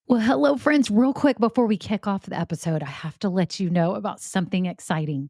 Well, hello, friends. Real quick before we kick off the episode, I have to let you know about something exciting.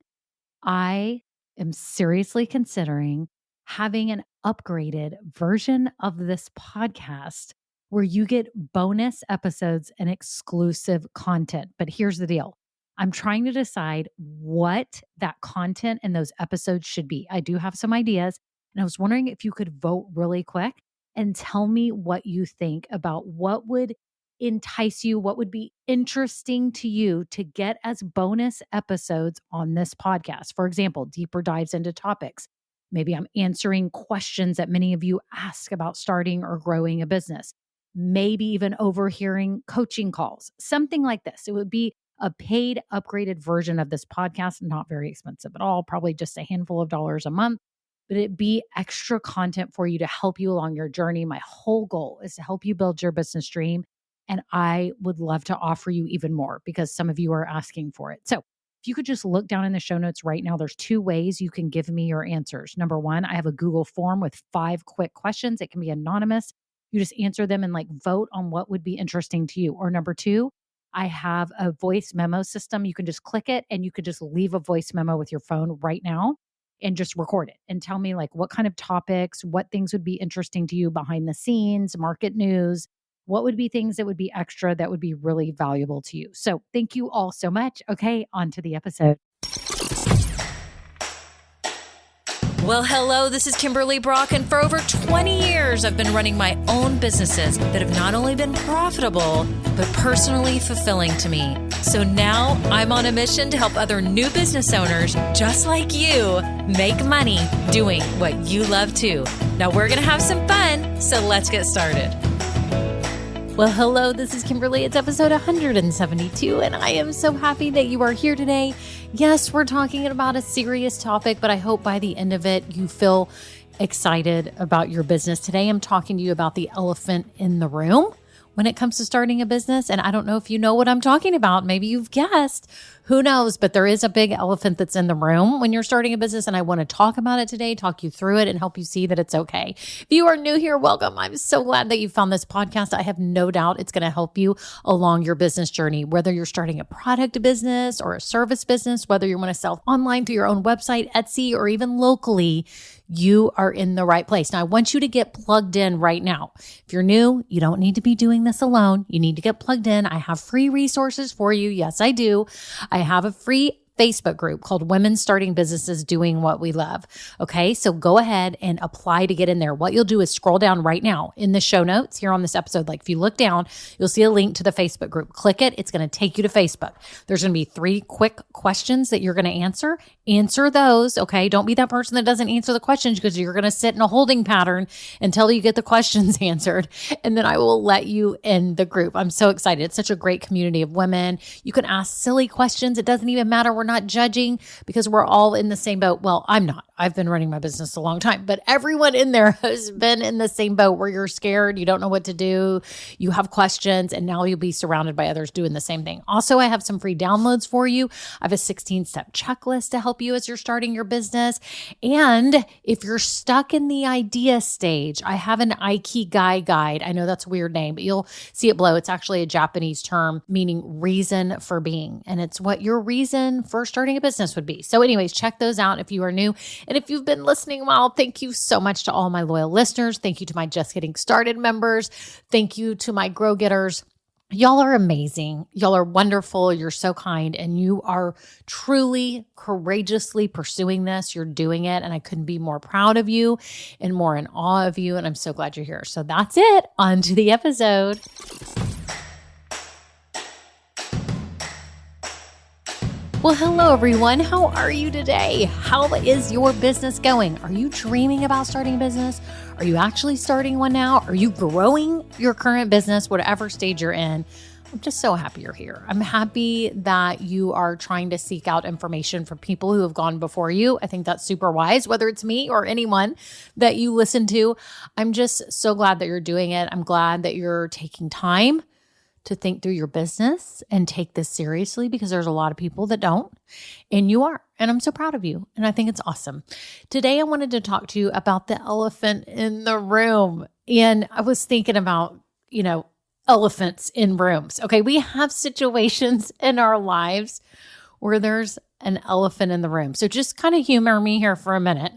I am seriously considering having an upgraded version of this podcast where you get bonus episodes and exclusive content. But here's the deal, I'm trying to decide what that content and those episodes should be. I do have some ideas, and I was wondering if you could vote really quick and tell me what you think about what would entice you, what would be interesting to you to get as bonus episodes on this podcast. For example, deeper dives into topics. Maybe I'm answering questions that many of you ask about starting or growing a business. Maybe even overhearing coaching calls, something like this. It would be a paid, upgraded version of this podcast, not very expensive at all, probably just a handful of dollars a month, but it be extra content for you to help you along your journey. My whole goal is to help you build your business dream. And I would love to offer you even more because some of you are asking for it. So if you could just look down in the show notes right now, there's two ways you can give me your answers. Number one, I have a Google form with 5 quick questions. It can be anonymous. You just answer them and vote on what would be interesting to you. Or number two, I have a voice memo system. You can just click it and you could just leave a voice memo with your phone right now and just record it and tell me what kind of topics, what things would be interesting to you behind the scenes, market news, what would be things that would be extra that would be really valuable to you. So thank you all so much. Okay, on to the episode. Well, hello, this is Kimberly Brock, and for over 20 years, I've been running my own businesses that have not only been profitable, but personally fulfilling to me. So now I'm on a mission to help other new business owners just like you make money doing what you love too. Now we're going to have some fun, so let's get started. Well, hello, this is Kimberly. It's episode 172, and I am so happy that you are here today. Yes, we're talking about a serious topic, but I hope by the end of it, you feel excited about your business. Today, I'm talking to you about the elephant in the room when it comes to starting a business. And I don't know if you know what I'm talking about. Maybe you've guessed. Who knows? But there is a big elephant that's in the room when you're starting a business. And I want to talk about it today, talk you through it, and help you see that it's okay. If you are new here, welcome. I'm so glad that you found this podcast. I have no doubt it's going to help you along your business journey, whether you're starting a product business or a service business, whether you want to sell online through your own website, Etsy, or even locally. You are in the right place. Now, I want you to get plugged in right now. If you're new, you don't need to be doing this alone. You need to get plugged in. I have free resources for you. Yes, I do. I have a free Facebook group called Women Starting Businesses Doing What We Love. Okay, so go ahead and apply to get in there. What you'll do is scroll down right now in the show notes here on this episode. If you look down, you'll see a link to the Facebook group. Click it. It's going to take you to Facebook. There's going to be 3 quick questions that you're going to answer. Answer those. Okay, don't be that person that doesn't answer the questions because you're going to sit in a holding pattern until you get the questions answered. And then I will let you in the group. I'm so excited. It's such a great community of women. You can ask silly questions. It doesn't even matter. We're not judging because we're all in the same boat. Well, I'm not. I've been running my business a long time, but everyone in there has been in the same boat where you're scared, you don't know what to do, you have questions, and now you'll be surrounded by others doing the same thing. Also, I have some free downloads for you. I have a 16-step checklist to help you as you're starting your business. And if you're stuck in the idea stage, I have an Ikigai guide. I know that's a weird name, but you'll see it below. It's actually a Japanese term meaning reason for being. And it's what your reason for starting a business would be. So anyways, check those out if you are new. And if you've been listening a while, thank you so much to all my loyal listeners. Thank you to my Just Getting Started members. Thank you to my Grow Getters. Y'all are amazing. Y'all are wonderful. You're so kind. And you are truly courageously pursuing this. You're doing it. And I couldn't be more proud of you and more in awe of you. And I'm so glad you're here. So that's it. On to the episode. Well, hello, everyone. How are you today? How is your business going? Are you dreaming about starting a business? Are you actually starting one now? Are you growing your current business, whatever stage you're in? I'm just so happy you're here. I'm happy that you are trying to seek out information from people who have gone before you. I think that's super wise, whether it's me or anyone that you listen to. I'm just so glad that you're doing it. I'm glad that you're taking time to think through your business and take this seriously because there's a lot of people that don't, and you are. And I'm so proud of you. And I think it's awesome. Today, I wanted to talk to you about the elephant in the room. And I was thinking about, elephants in rooms. Okay, we have situations in our lives where there's an elephant in the room. So just kind of humor me here for a minute.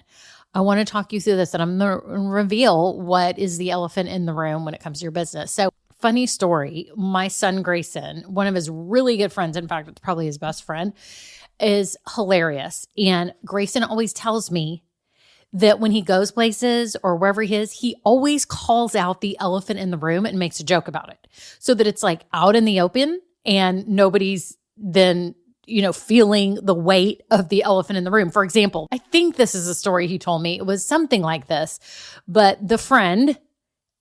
I want to talk you through this, and I'm going to reveal what is the elephant in the room when it comes to your business. So funny story, my son Grayson, one of his really good friends, in fact, it's probably his best friend, is hilarious. And Grayson always tells me that when he goes places or wherever he is, he always calls out the elephant in the room and makes a joke about it so that it's like out in the open and nobody's then, feeling the weight of the elephant in the room. For example, I think this is a story he told me. It was something like this, but the friend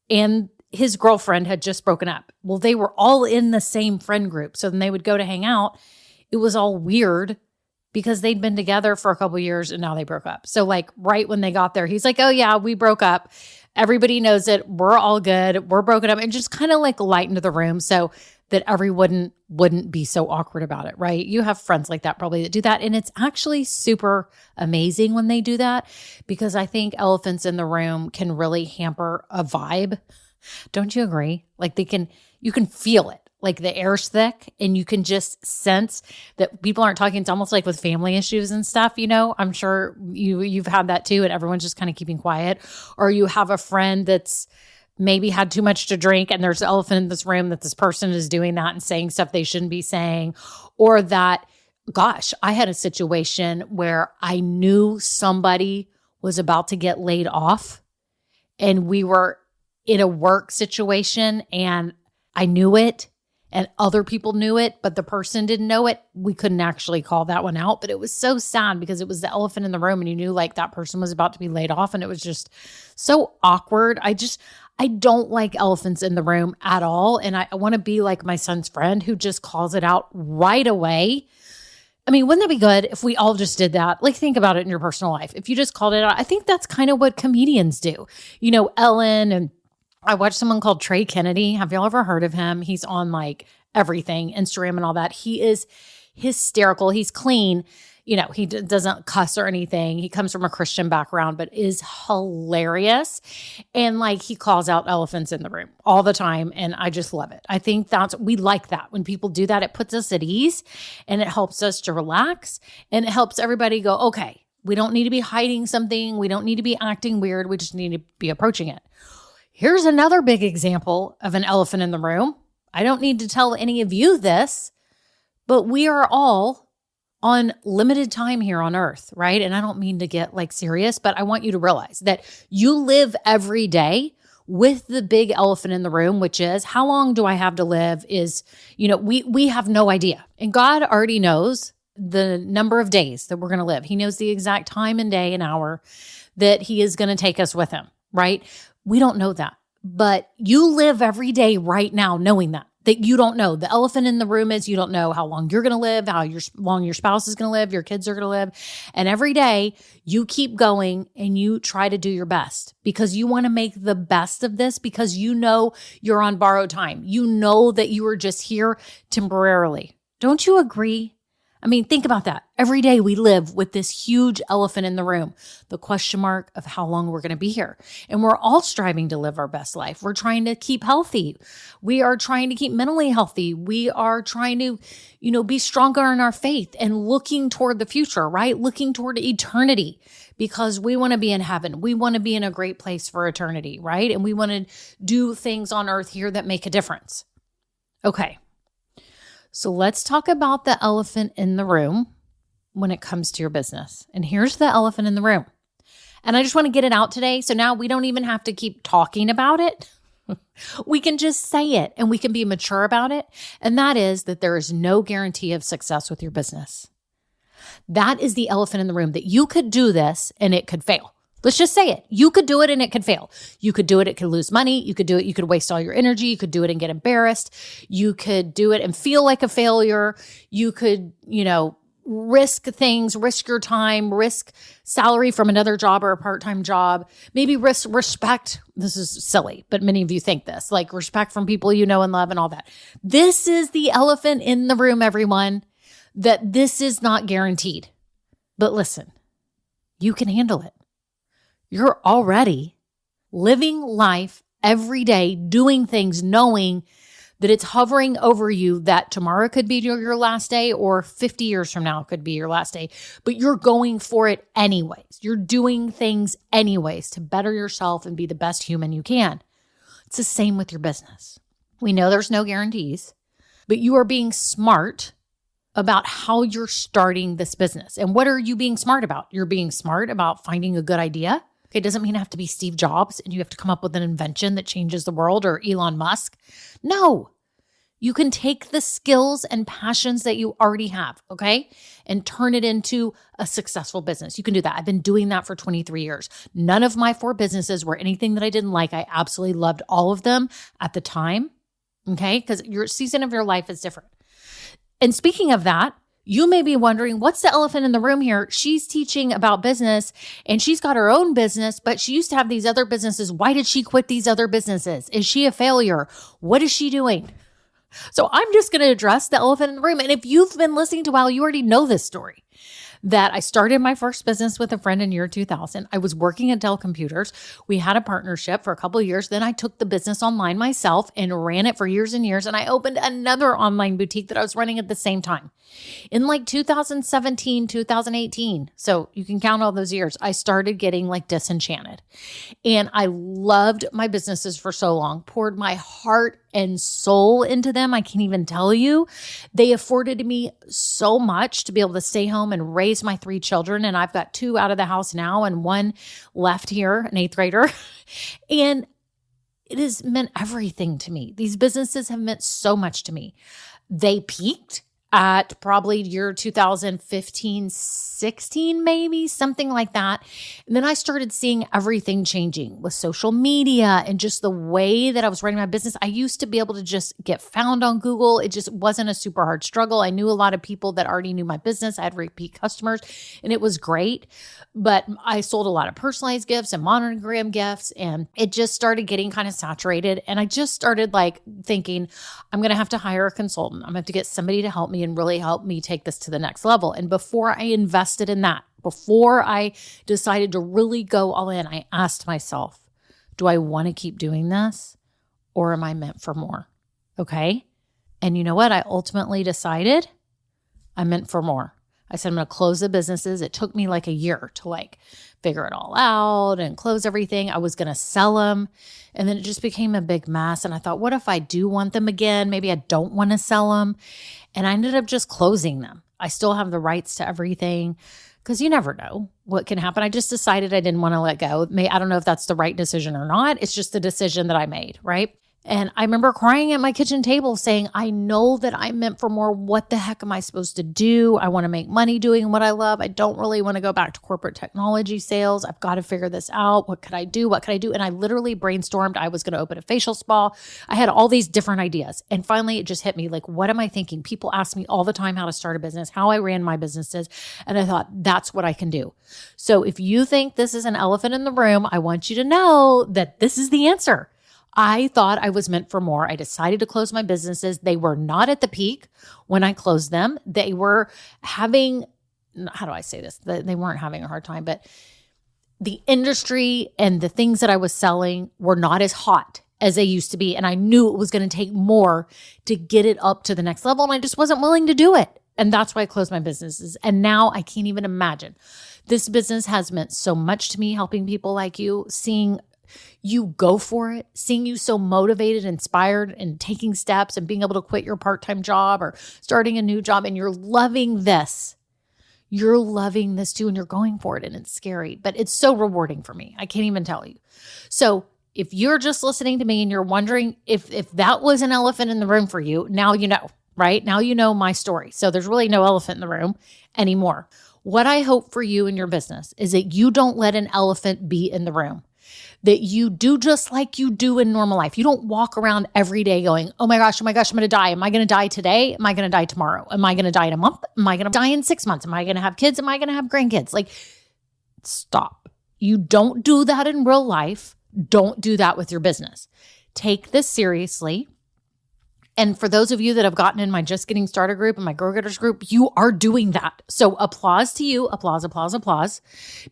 and his girlfriend had just broken up. Well, they were all in the same friend group. So then they would go to hang out. It was all weird because they'd been together for a couple of years and now they broke up. So like right when they got there, he's like, oh yeah, we broke up. Everybody knows it. We're all good. We're broken up, and just kind of like lightened the room so that everyone wouldn't be so awkward about it, right? You have friends like that probably that do that. And it's actually super amazing when they do that, because I think elephants in the room can really hamper a vibe. Don't you agree? Like you can feel it. Like the air's thick and you can just sense that people aren't talking. It's almost like with family issues and stuff, I'm sure you've had that too, and everyone's just kind of keeping quiet. Or you have a friend that's maybe had too much to drink and there's an elephant in this room that this person is doing that and saying stuff they shouldn't be saying. Or that, gosh, I had a situation where I knew somebody was about to get laid off and we were in a work situation and I knew it. And other people knew it, but the person didn't know it. We couldn't actually call that one out, but it was so sad because it was the elephant in the room and you knew like that person was about to be laid off, and it was just so awkward. I don't like elephants in the room at all. And I want to be like my son's friend who just calls it out right away. I mean, wouldn't that be good if we all just did that? Like, think about it in your personal life. If you just called it out, I think that's kind of what comedians do. Ellen, and I watched someone called Trey Kennedy. Have y'all ever heard of him? He's on like everything, Instagram and all that. He is hysterical. He's clean. He doesn't cuss or anything. He comes from a Christian background, but is hilarious. And like he calls out elephants in the room all the time. And I just love it. I think we like that. When people do that, it puts us at ease and it helps us to relax and it helps everybody go, okay, we don't need to be hiding something. We don't need to be acting weird. We just need to be approaching it. Here's another big example of an elephant in the room. I don't need to tell any of you this, but we are all on limited time here on earth, right? And I don't mean to get like serious, but I want you to realize that you live every day with the big elephant in the room, which is how long do I have to live? We have no idea. And God already knows the number of days that we're going to live. He knows the exact time and day and hour that he is going to take us with him, right? We don't know that, but you live every day right now knowing that you don't know. The elephant in the room is you don't know how long you're going to live, how long your spouse is going to live, your kids are going to live. And every day you keep going and you try to do your best because you want to make the best of this, because you're on borrowed time. You know that you are just here temporarily. Don't you agree? I mean, think about that. Every day we live with this huge elephant in the room, the question mark of how long we're going to be here. And we're all striving to live our best life. We're trying to keep healthy. We are trying to keep mentally healthy. We are trying to, be stronger in our faith and looking toward the future, right? Looking toward eternity, because we want to be in heaven. We want to be in a great place for eternity, right? And we want to do things on earth here that make a difference. Okay. So let's talk about the elephant in the room when it comes to your business. And here's the elephant in the room. And I just want to get it out today. So now we don't even have to keep talking about it. We can just say it and we can be mature about it. And that is that there is no guarantee of success with your business. That is the elephant in the room, that you could do this and it could fail. Let's just say it. You could do it and it could fail. You could do it could lose money. You could do it, you could waste all your energy. You could do it and get embarrassed. You could do it and feel like a failure. You could, risk things, risk your time, risk salary from another job or a part-time job, maybe risk respect. This is silly, but many of you think this, like respect from people you know and love and all that. This is the elephant in the room, everyone, that this is not guaranteed. But listen, you can handle it. You're already living life every day, doing things, knowing that it's hovering over you that tomorrow could be your last day or 50 years from now could be your last day, but you're going for it anyways. You're doing things anyways to better yourself and be the best human you can. It's the same with your business. We know there's no guarantees, but you are being smart about how you're starting this business. And what are you being smart about? You're being smart about finding a good idea. Okay, it doesn't mean you have to be Steve Jobs and you have to come up with an invention that changes the world or Elon Musk. No, you can take the skills and passions that you already have, okay, and turn it into a successful business. You can do that. I've been doing that for 23 years. None of my 4 businesses were anything that I didn't like. I absolutely loved all of them at the time, okay, because your season of your life is different. And speaking of that, you may be wondering, what's the elephant in the room here? She's teaching about business and she's got her own business, but she used to have these other businesses. Why did she quit these other businesses? Is she a failure? What is she doing? So I'm just going to address the elephant in the room. And if you've been listening to a while, you already know this story. That I started my first business with a friend in year 2000. I was working at Dell Computers. We had a partnership for a couple of years. Then I took the business online myself and ran it for years and years. And I opened another online boutique that I was running at the same time. In like 2017, 2018, so you can count all those years, I started getting like disenchanted. And I loved my businesses for so long, poured my heart and soul into them. I can't even tell you. They afforded me so much to be able to stay home and raise my 3 children. And I've got 2 out of the house now and 1 left here, an 8th grader. And it has meant everything to me. These businesses have meant so much to me. They peaked at probably year 2015, 16, maybe something like that. And then I started seeing everything changing with social media and just the way that I was running my business. I used to be able to just get found on Google. It just wasn't a super hard struggle. I knew a lot of people that already knew my business. I had repeat customers and it was great. But I sold a lot of personalized gifts and monogram gifts, and it just started getting kind of saturated. And I just started like thinking, I'm going to have to hire a consultant. I'm going to have to get somebody to help me and really help me take this to the next level. And before I invested in that, before I decided to really go all in, I asked myself, do I want to keep doing this or am I meant for more? Okay. And you know what? I ultimately decided I'm meant for more. I said, I'm going to close the businesses. It took me like a year to like figure it all out and close everything. I was going to sell them. And then it just became a big mess. And I thought, what if I do want them again? Maybe I don't want to sell them. And I ended up just closing them. I still have the rights to everything because you never know what can happen. I just decided I didn't want to let go. I don't know if that's the right decision or not. It's just the decision that I made, right? And I remember crying at my kitchen table saying, I know that I'm meant for more. What the heck am I supposed to do? I want to make money doing what I love. I don't really want to go back to corporate technology sales. I've got to figure this out. What could I do? What could I do? And I literally brainstormed. I was going to open a facial spa. I had all these different ideas. And finally, it just hit me like, what am I thinking? People ask me all the time how to start a business, how I ran my businesses. And I thought, that's what I can do. So if you think this is an elephant in the room, I want you to know that this is the answer. I thought I was meant for more. I decided to close my businesses. They were not at the peak when I closed them. They were having, how do I say this? They weren't having a hard time, but the industry and the things that I was selling were not as hot as they used to be. And I knew it was going to take more to get it up to the next level. And I just wasn't willing to do it. And that's why I closed my businesses. And now I can't even imagine. This business has meant so much to me, helping people like you, seeing you go for it, seeing you so motivated, inspired, and taking steps and being able to quit your part-time job or starting a new job, and you're loving this. You're loving this too, and you're going for it, and it's scary, but it's so rewarding for me. I can't even tell you. So if you're just listening to me and you're wondering if that was an elephant in the room for you, now you know, right? Now you know my story. So there's really no elephant in the room anymore. What I hope for you in your business is that you don't let an elephant be in the room. That you do just like you do in normal life. You don't walk around every day going, oh my gosh, I'm going to die. Am I going to die today? Am I going to die tomorrow? Am I going to die in a month? Am I going to die in 6 months? Am I going to have kids? Am I going to have grandkids? Like, stop. You don't do that in real life. Don't do that with your business. Take this seriously. And for those of you that have gotten in my Just Getting Started group and my Grow Getters group, you are doing that. So applause to you. Applause, applause, applause.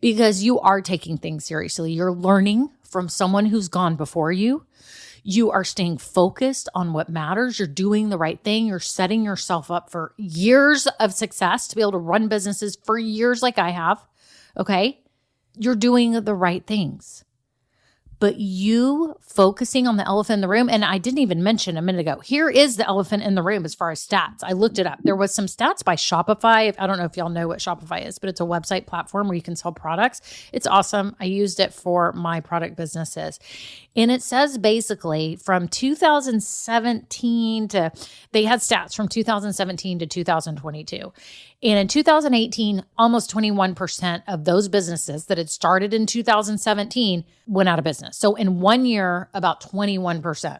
Because you are taking things seriously. You're learning from someone who's gone before you. You are staying focused on what matters. You're doing the right thing. You're setting yourself up for years of success to be able to run businesses for years like I have. Okay. You're doing the right things. But you focusing on the elephant in the room, and I didn't even mention a minute ago, here is the elephant in the room as far as stats. I looked it up. There was some stats by Shopify. I don't know if y'all know what Shopify is, but it's a website platform where you can sell products. It's awesome. I used it for my product businesses. And it says basically from 2017 to, they had stats from 2017 to 2022. And in 2018, almost 21% of those businesses that had started in 2017 went out of business. So in 1 year, about 21%.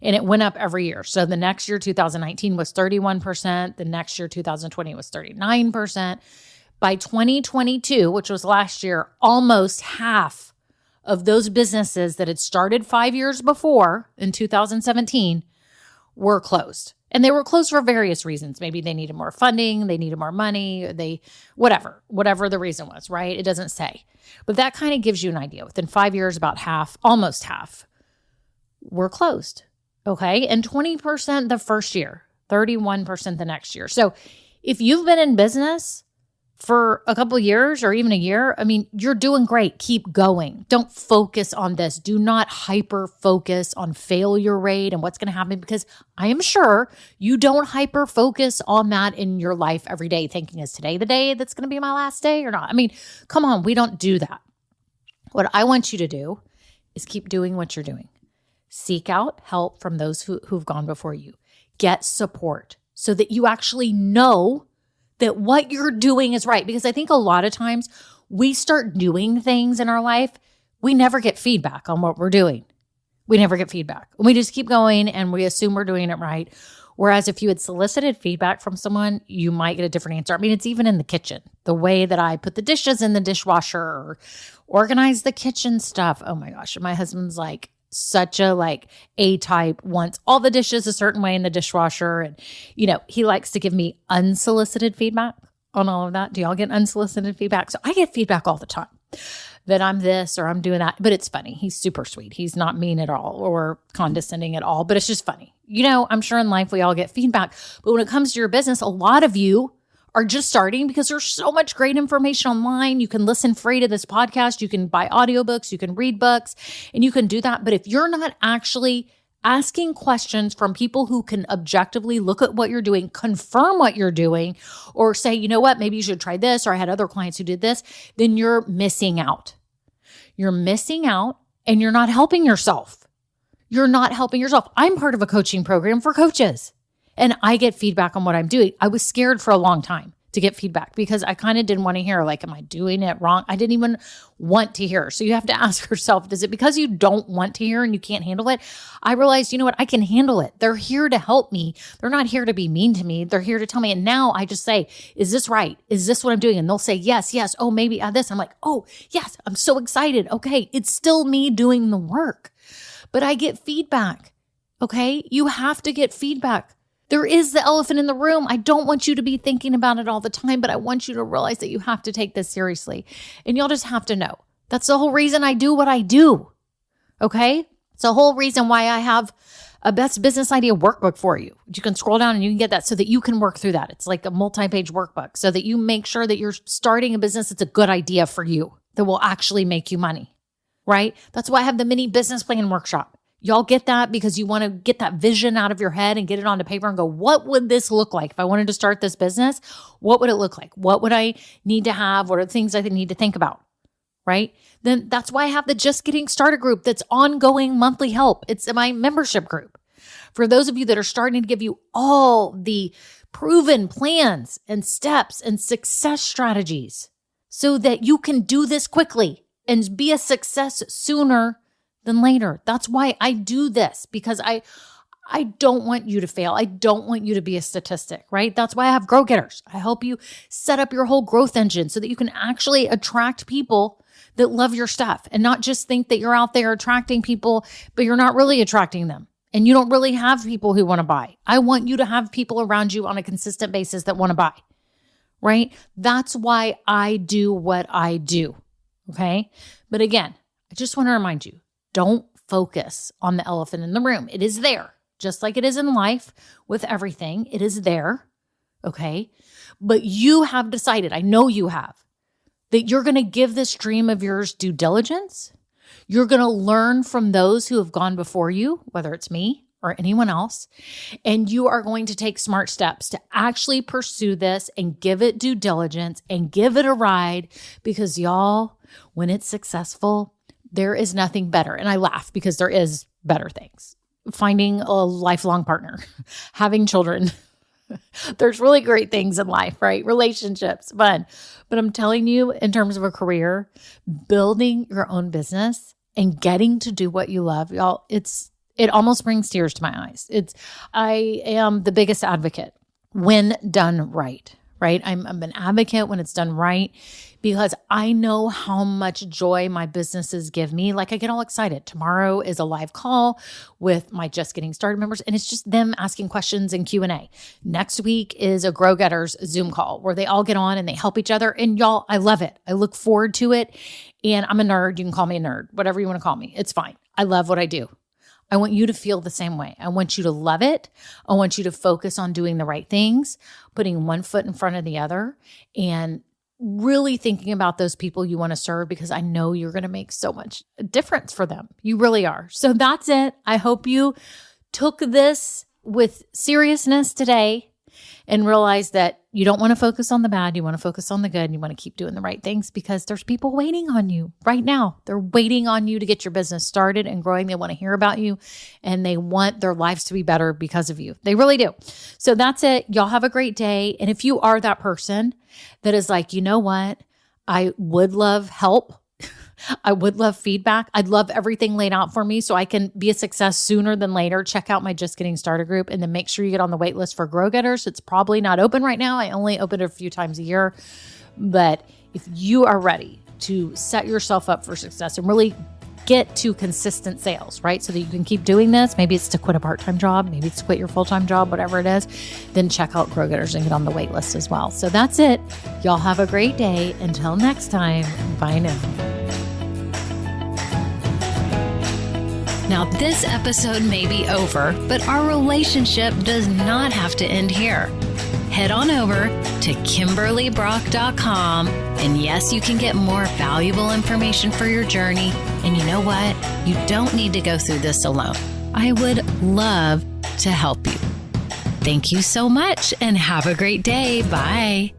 And it went up every year. So the next year, 2019 was 31%. The next year, 2020 was 39%. By 2022, which was last year, almost half of those businesses that had started 5 years before in 2017 were closed. And they were closed for various reasons. Maybe they needed more funding, they needed more money, whatever the reason was, right? It doesn't say. But that kind of gives you an idea. Within 5 years, about half, almost half, were closed. Okay. And 20% the first year, 31% the next year. So if you've been in business for a couple of years or even a year, I mean, you're doing great. Keep going. Don't focus on this. Do not hyper focus on failure rate and what's going to happen, because I am sure you don't hyper focus on that in your life every day, thinking, is today the day that's going to be my last day or not? I mean, come on, we don't do that. What I want you to do is keep doing what you're doing. Seek out help from those who've gone before you. Get support so that you actually know that what you're doing is right. Because I think a lot of times we start doing things in our life, we never get feedback on what we're doing. We never get feedback. We just keep going and we assume we're doing it right. Whereas if you had solicited feedback from someone, you might get a different answer. I mean, it's even in the kitchen. The way that I put the dishes in the dishwasher or organize the kitchen stuff. Oh my gosh. My husband's like, such a A-type, wants all the dishes a certain way in the dishwasher. And, he likes to give me unsolicited feedback on all of that. Do y'all get unsolicited feedback? So I get feedback all the time that I'm this or I'm doing that, but it's funny. He's super sweet. He's not mean at all or condescending at all, but it's just funny. I'm sure in life we all get feedback, but when it comes to your business, a lot of you are just starting because there's so much great information online. You can listen free to this podcast. You can buy audiobooks. You can read books, and you can do that. But if you're not actually asking questions from people who can objectively look at what you're doing, confirm what you're doing, or say, you know what, maybe you should try this, or I had other clients who did this, then you're missing out. You're missing out and you're not helping yourself. You're not helping yourself. I'm part of a coaching program for coaches. And I get feedback on what I'm doing. I was scared for a long time to get feedback because I kind of didn't want to hear, am I doing it wrong? I didn't even want to hear. So you have to ask yourself, is it because you don't want to hear and you can't handle it? I realized, you know what? I can handle it. They're here to help me. They're not here to be mean to me. They're here to tell me. And now I just say, is this right? Is this what I'm doing? And they'll say, yes. Oh, maybe add this. I'm like, oh, yes. I'm so excited. Okay. It's still me doing the work, but I get feedback. Okay. You have to get feedback. There is the elephant in the room. I don't want you to be thinking about it all the time, but I want you to realize that you have to take this seriously. And you'll just have to know. That's the whole reason I do what I do. Okay? It's the whole reason why I have a best business idea workbook for you. You can scroll down and you can get that so that you can work through that. It's like a multi-page workbook so that you make sure that you're starting a business that's a good idea for you, that will actually make you money, right? That's why I have the mini business plan workshop. Y'all get that because you want to get that vision out of your head and get it onto paper and go, what would this look like? If I wanted to start this business, what would it look like? What would I need to have? What are the things I need to think about? Right? Then that's why I have the Just Getting Started group that's ongoing monthly help. It's my membership group. For those of you that are starting to give you all the proven plans and steps and success strategies so that you can do this quickly and be a success sooner than later. That's why I do this, because I don't want you to fail. I don't want you to be a statistic, right? That's why I have Grow Getters. I help you set up your whole growth engine so that you can actually attract people that love your stuff and not just think that you're out there attracting people, but you're not really attracting them. And you don't really have people who want to buy. I want you to have people around you on a consistent basis that want to buy, right? That's why I do what I do, okay? But again, I just want to remind you, don't focus on the elephant in the room. It is there, just like it is in life with everything. It is there, okay? But you have decided, I know you have, that you're going to give this dream of yours due diligence. You're going to learn from those who have gone before you, whether it's me or anyone else, and you are going to take smart steps to actually pursue this and give it due diligence and give it a ride, because y'all, when it's successful, there is nothing better. And I laugh because there is better things. Finding a lifelong partner, having children. There's really great things in life, right? Relationships, fun. But I'm telling you, in terms of a career, building your own business and getting to do what you love, y'all, it almost brings tears to my eyes. I am the biggest advocate when done right? I'm an advocate when it's done right, because I know how much joy my businesses give me. Like, I get all excited. Tomorrow is a live call with my Just Getting Started members, and it's just them asking questions and Q&A. Next week is a Grow Getters Zoom call where they all get on and they help each other. And y'all, I love it. I look forward to it. And I'm a nerd. You can call me a nerd, whatever you want to call me. It's fine. I love what I do. I want you to feel the same way. I want you to love it. I want you to focus on doing the right things, putting one foot in front of the other, and really thinking about those people you want to serve, because I know you're going to make so much difference for them. You really are. So that's it. I hope you took this with seriousness today and realize that you don't want to focus on the bad. You want to focus on the good, and you want to keep doing the right things, because there's people waiting on you right now. They're waiting on you to get your business started and growing. They want to hear about you, and they want their lives to be better because of you. They really do. So that's it. Y'all have a great day. And if you are that person that is like, you know what? I would love help. I would love feedback. I'd love everything laid out for me so I can be a success sooner than later. Check out my Just Getting Started group, and then make sure you get on the wait list for Grow Getters. It's probably not open right now. I only open it a few times a year. But if you are ready to set yourself up for success and really get to consistent sales, right? So that you can keep doing this. Maybe it's to quit a part-time job. Maybe it's to quit your full-time job, whatever it is. Then check out Grow Getters and get on the wait list as well. So that's it. Y'all have a great day. Until next time, bye now. Now, this episode may be over, but our relationship does not have to end here. Head on over to KimberlyBrock.com, and yes, you can get more valuable information for your journey. And you know what? You don't need to go through this alone. I would love to help you. Thank you so much, and have a great day. Bye.